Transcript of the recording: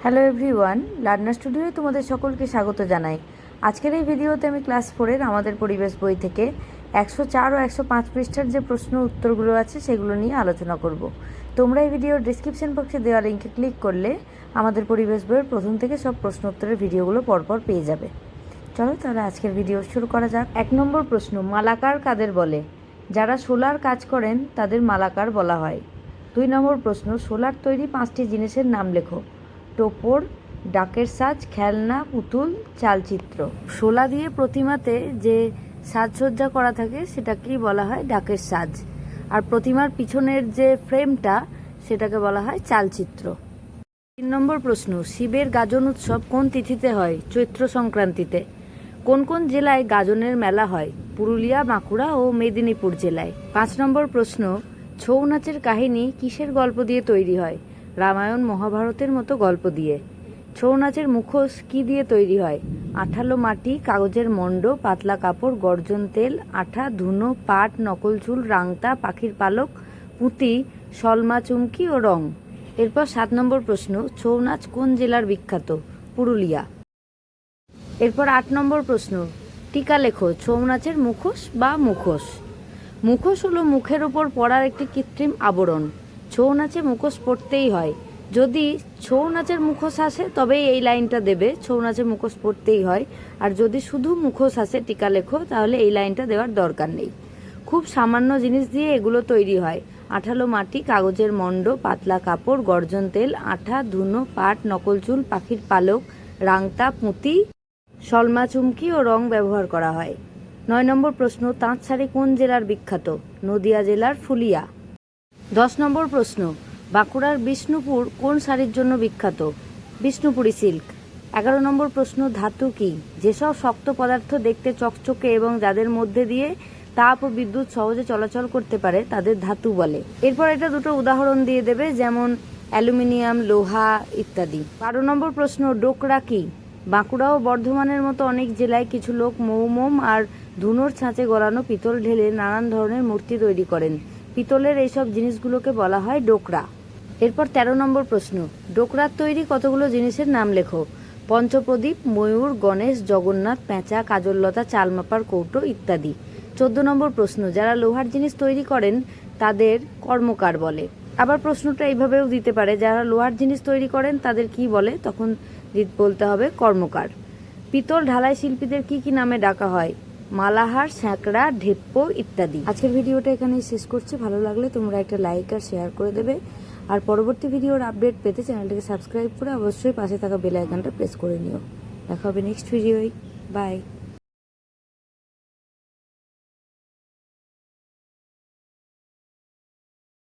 Hello everyone, learner স্টুডিওয়ে তোমাদের সকলকে স্বাগত জানাই। আজকের এই ভিডিওতে আমি ক্লাস 4-এর আমাদের পরিবেশ বই থেকে 104 ও 105 পৃষ্ঠার যে প্রশ্ন উত্তরগুলো আছে সেগুলো নিয়ে আলোচনা করব। তোমরা এই ভিডিওর ডিসক্রিপশন বক্সে দেওয়া লিঙ্কে ক্লিক করলে আমাদের পরিবেশ বইয়ের প্রথম থেকে সব প্রশ্ন উত্তরের ভিডিওগুলো পরপর পেয়ে যাবে। চলো তাহলে আজকের ভিডিও শুরু করা যাক। 1 নম্বর প্রশ্ন, মালাকার কাদের বলে? যারা সোলার কাজ করেন তাদের মালাকার বলা হয়। 2 নম্বর প্রশ্ন, সোলার তৈরি 5টি জিনিসের নাম লেখো। টোপর, ডাকের সাজ, খেলনা, পুতুল, চালচিত্র। শোলা দিয়ে প্রতিমাতে যে সাজসজ্জা করা থাকে সেটাকেই বলা হয় ডাকের সাজ, আর প্রতিমার পিছনের যে ফ্রেমটা সেটাকে বলা হয় চালচিত্র। 3 নম্বর প্রশ্ন, শিবের গাজন উৎসব কোন তিথিতে হয়? চৈত্র সংক্রান্তিতে। কোন কোন জেলায় গাজনের মেলা হয়? পুরুলিয়া, বাঁকুড়া ও মেদিনীপুর জেলায়। 5 নম্বর প্রশ্ন, ছৌ নাচের কাহিনী কিসের গল্প দিয়ে তৈরি হয়? রামায়ণ, মহাভারতের মতো গল্প দিয়ে। ছৌ নাচের মুখোশ কি দিয়ে তৈরি হয়? আঠালো মাটি, কাগজের মণ্ড, পাতলা কাপড়, গর্জন তেল, আঠা, ধুনো, পাট, নকল চুল, রাংতা, পাখির পালক, পুঁতি, সলমা চুমকি ও রং। এরপর 7 নম্বর প্রশ্ন, ছৌ নাচ কোন জেলার বিখ্যাত? পুরুলিয়া। এরপর 8 নম্বর প্রশ্ন, টিকা লেখো। ছৌ নাচের মুখোশ বা মুখোশ। মুখোশ হলো মুখের ওপর পরার একটি কৃত্রিম আবরণ। ছৌ নাচে মুখোশ পরতেই হয়। যদি ছৌ নাচের মুখোশ আসে তবেই এই লাইনটা দেবে, ছৌ নাচে মুখোশ পরতেই হয়। আর যদি শুধু মুখোশ আসে টিকা লেখো তাহলে এই লাইনটা দেওয়ার দরকার নেই। খুব সামান্য জিনিস দিয়ে এগুলো তৈরি হয়। আঠালো মাটি, কাগজের মণ্ড, পাতলা কাপড়, গর্জন তেল, আঠা, ধুনো, পাট, নকল চুল, পাখির পালক, রাংতা, পুঁতি, সলমা চুমকি ও রং ব্যবহার করা হয়। 9 নম্বর প্রশ্ন, তাঁত শাড়ি কোন জেলার বিখ্যাত? নদিয়া জেলার ফুলিয়া। 10 নম্বর প্রশ্ন, বাঁকুড়ার বিষ্ণুপুর কোন শাড়ির জন্য বিখ্যাত? বিষ্ণুপুরি সিল্ক। 11 নম্বর প্রশ্ন, ধাতু কি? যেসব শক্ত পদার্থ দেখতে চকচকে এবং যাদের মধ্যে দিয়ে তাপ ও বিদ্যুৎ সহজে চলাচল করতে পারে তাদের ধাতু বলে। এরপর এটা দুটো উদাহরণ দিয়ে দেবে, যেমন অ্যালুমিনিয়াম, লোহা ইত্যাদি। 12 নম্বর প্রশ্ন, ডোকরা কি? বাঁকুড়া ও বর্ধমানের মতো অনেক জেলায় কিছু লোক মৌমোম আর ধুনোর ছাঁচে গলানো পিতল ঢেলে নানান ধরনের মূর্তি তৈরি করেন। পিতলের এইসব জিনিসগুলোকে বলা হয় ডোকরা। এরপর 13 নম্বর প্রশ্ন, ডোকরার তৈরি কতগুলো জিনিসের নাম লেখো। পঞ্চপ্রদীপ, ময়ূর, গণেশ, জগন্নাথ, পেঁচা, কাজললতা, চালমাপার কৌটো ইত্যাদি। 14 নম্বর প্রশ্ন, যারা লোহার জিনিস তৈরি করেন তাদের কর্মকার বলে। আবার প্রশ্নটা এইভাবেও দিতে পারে, যারা লোহার জিনিস তৈরি করেন তাদের কি বলে? তখন বলতে হবে কর্মকার। পিতল ঢালাই শিল্পীদের কি কি নামে ডাকা হয়? মালাহার, স্যাঁকড়া, ঢেপ্পো ইত্যাদি। আজকের ভিডিওটা এখানেই শেষ করছি। ভালো লাগলে তোমরা একটা লাইক আর শেয়ার করে দেবে, আর পরবর্তী ভিডিওর আপডেট পেতে চ্যানেলটিকে সাবস্ক্রাইব করে অবশ্যই পাশে থাকা বেল আইকনটা প্রেস করে নিও। দেখা হবে নেক্সট ভিডিওয়। বাই।